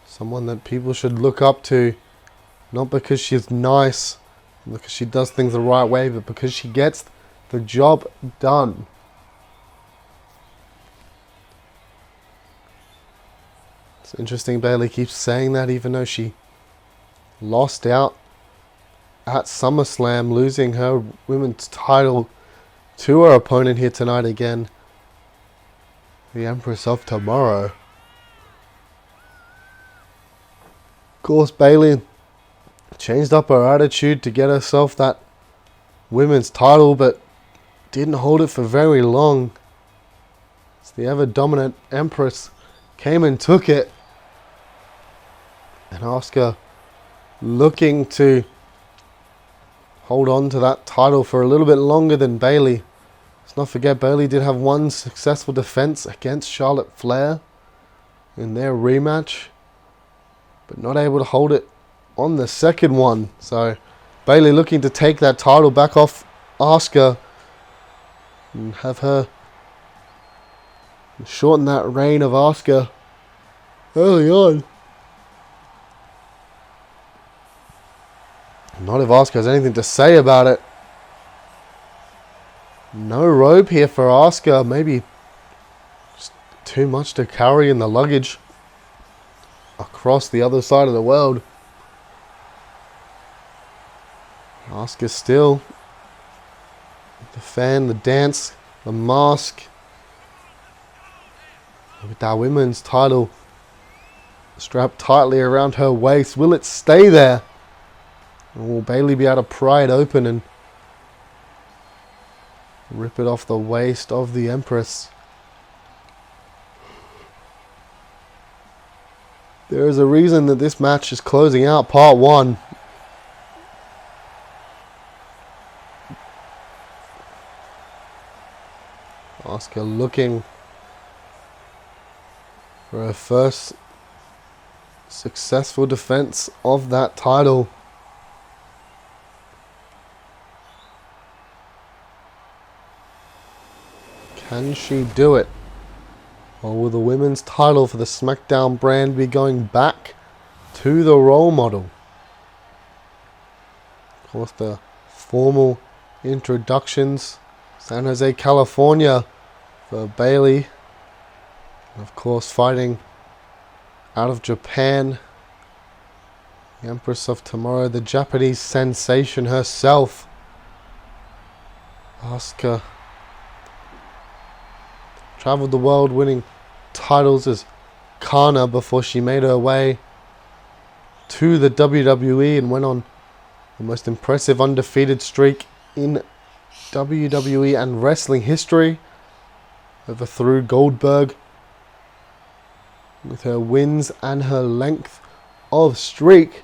Speaker 1: Someone that people should look up to. Not because she's nice, because she does things the right way, but because she gets the job done. It's interesting Bayley keeps saying that even though she lost out at SummerSlam, losing her women's title to her opponent here tonight again, the Empress of Tomorrow. Of course, Bayley changed up her attitude to get herself that women's title, but didn't hold it for very long. As the ever-dominant Empress came and took it. And Asuka looking to hold on to that title for a little bit longer than Bayley. Let's not forget, Bayley did have one successful defense against Charlotte Flair in their rematch, but not able to hold it on the second one. So Bayley looking to take that title back off Asuka and have her shorten that reign of Asuka early on. Not if Asuka has anything to say about it. No robe here for Asuka. Maybe just too much to carry in the luggage across the other side of the world. Asuka still the fan, the dance, the mask. With that women's title strapped tightly around her waist. Will it stay there? Or will Bayley be able to pry it open and rip it off the waist of the Empress? There is a reason that this match is closing out part 1. Asuka looking for her first successful defense of that title. Can she do it? Or will the women's title for the Smackdown brand be going back to the role model? Of course, the formal introductions. San Jose, California for Bayley. And of course, fighting out of Japan, the Empress of Tomorrow, the Japanese sensation herself, Asuka. Traveled the world winning titles as Kana before she made her way to the WWE and went on the most impressive undefeated streak in WWE and wrestling history. Overthrew Goldberg with her wins and her length of streak.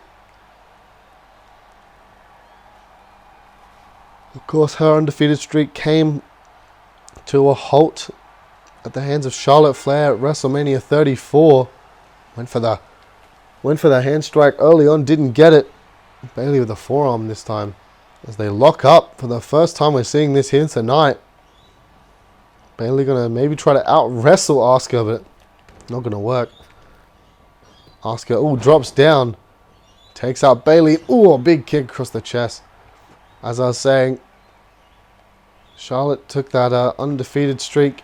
Speaker 1: Of course, her undefeated streak came to a halt at the hands of Charlotte Flair at WrestleMania 34. Went for the hand strike early on, didn't get it. Bayley with a forearm this time. As they lock up for the first time, we're seeing this here tonight. Bayley gonna maybe try to out wrestle Asuka, but not gonna work. Asuka, drops down, takes out Bayley. A big kick across the chest. As I was saying, Charlotte took that undefeated streak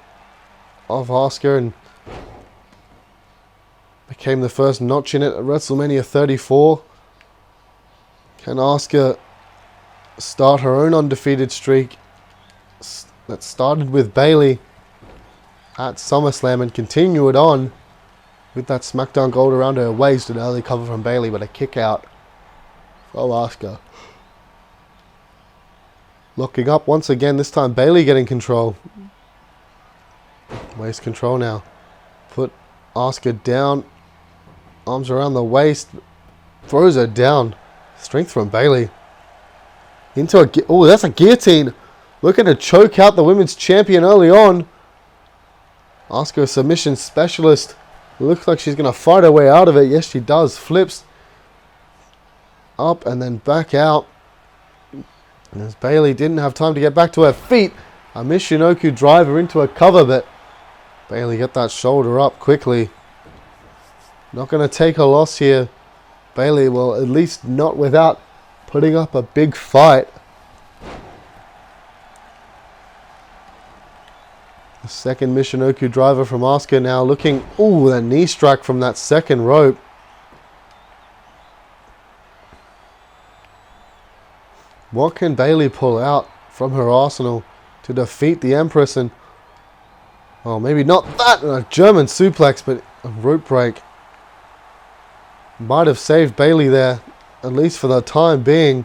Speaker 1: of Asuka and became the first notch in it at WrestleMania 34. Can Asuka start her own undefeated streak that started with Bayley at SummerSlam and continue it on with that SmackDown gold around her waist? An early cover from Bayley, but a kick out from Asuka. Locking up once again, this time Bayley getting control. Waist control now. Put Asuka down. Arms around the waist. throws her down. Strength from Bayley. Into a... Oh, that's a guillotine. Looking to choke out the women's champion early on. Asuka, submission specialist. Looks like she's going to fight her way out of it. Yes, she does. Flips up and then back out. And as Bayley didn't have time to get back to her feet, a Michinoku driver into a cover, but Bayley got that shoulder up quickly. Not going to take a loss here. Bayley will, at least not without putting up a big fight. The second Michinoku driver from Asuka now looking... Ooh, a knee strike from that second rope. What can Bayley pull out from her arsenal to defeat the Empress? And... well, maybe not that. A German suplex, but a rope break. Might have saved Bayley there, at least for the time being.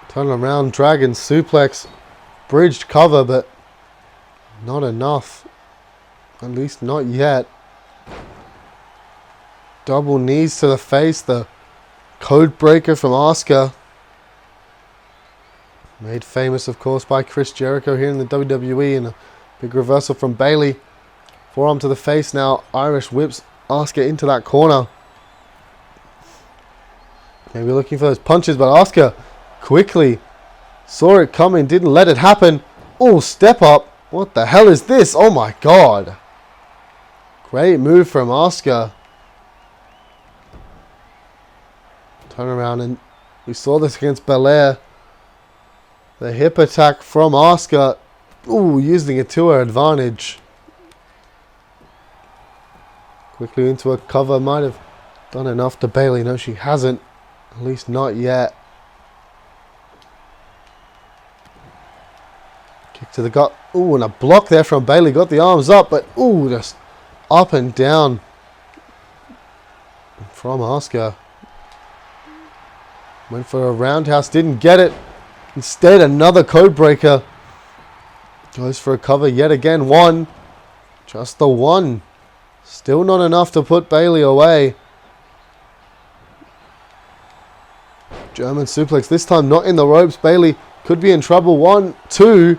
Speaker 1: Turn around, dragon suplex, bridged cover, but not enough. At least not yet. Double knees to the face, the code breaker from Asuka. Made famous, of course, by Chris Jericho here in the WWE, and a big reversal from Bayley. Forearm to the face now. Irish whips Asuka into that corner. Maybe looking for those punches, but Asuka quickly saw it coming, didn't let it happen. Oh, step up. What the hell is this? Oh my god. Great move from Asuka. Turn around, and we saw this against Belair. The hip attack from Asuka. Ooh, using it to her advantage. Quickly into a cover. Might have done enough to Bayley. No, she hasn't. At least not yet. Kick to the gut. Ooh, and a block there from Bayley. Got the arms up, but ooh, just up and down from Asuka. Went for a roundhouse, didn't get it. Instead, another code breaker. Goes for a cover yet again. One. Just the one. Still not enough to put Bayley away. German suplex, this time not in the ropes. Bayley could be in trouble. 1, 2.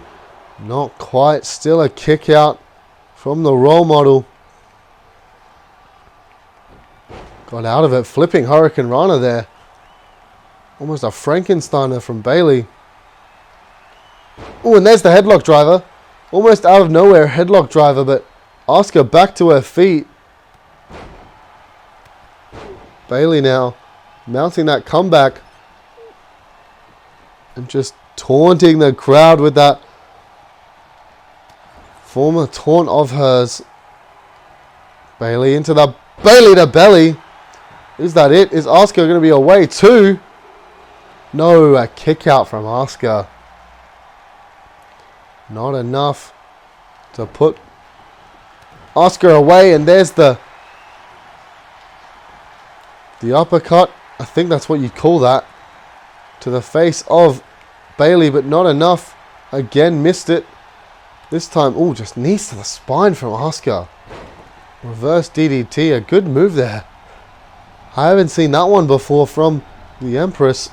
Speaker 1: Not quite. Still a kick out from the role model. Got out of it. Flipping Hurricane Rana there. Almost a Frankensteiner from Bayley. Oh, and there's the headlock driver. Almost out of nowhere headlock driver, but Asuka back to her feet. Bayley now mounting that comeback. And just taunting the crowd with that former taunt of hers. Bayley into the Bayley to belly. Is that it? Is Asuka going to be away too? No, a kick out from Asuka. Not enough to put Asuka away, and there's the uppercut. I think that's what you'd call that. To the face of Bayley, but not enough. Again, missed it. This time, oh, just knees to the spine from Asuka. Reverse DDT, a good move there. I haven't seen that one before from the Empress.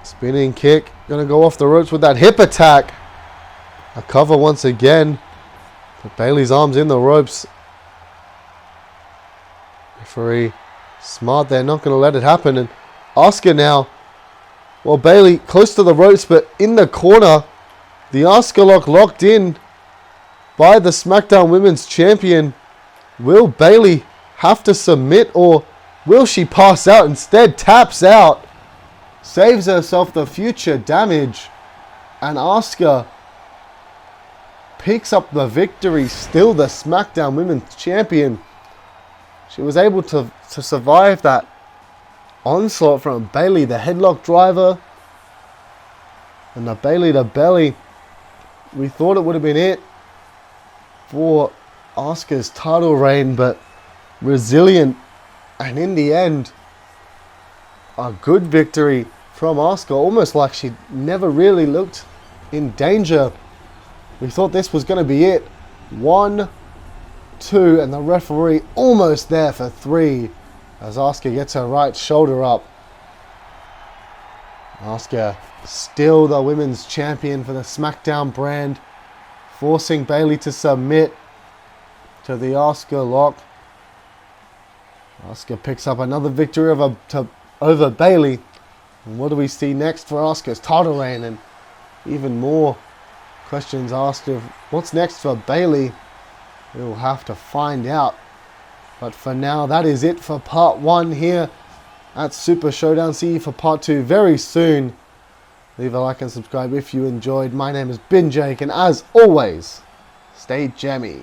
Speaker 1: Spinning kick, gonna go off the ropes with that hip attack. A cover once again. But Bayley's arms in the ropes. Referee smart there, not gonna let it happen. And Asuka now. Well, Bayley close to the ropes, but in the corner. The Asuka lock locked in by the Smackdown Women's Champion. Will Bayley have to submit, or will she pass out? Instead, taps out. Saves herself the future damage. And Asuka picks up the victory. Still the Smackdown Women's Champion. She was able to survive that onslaught from Bayley, the headlock driver, and the Bayley to belly. We thought it would have been it for Asuka's title reign, but resilient, and in the end, a good victory from Asuka, almost like she never really looked in danger. We thought this was going to be it. 1, 2, and the referee almost there for 3. as Asuka gets her right shoulder up. Asuka still the women's champion for the Smackdown brand, forcing Bayley to submit to the Asuka lock. Asuka picks up another victory over Bayley. And what do we see next for Asuka's title reign? And even more questions asked of what's next for Bayley. We'll have to find out. But for now, that is it for part 1 here at Super Showdown. See you for part 2 very soon. Leave a like and subscribe if you enjoyed. My name has been Jake, and as always, stay jammy.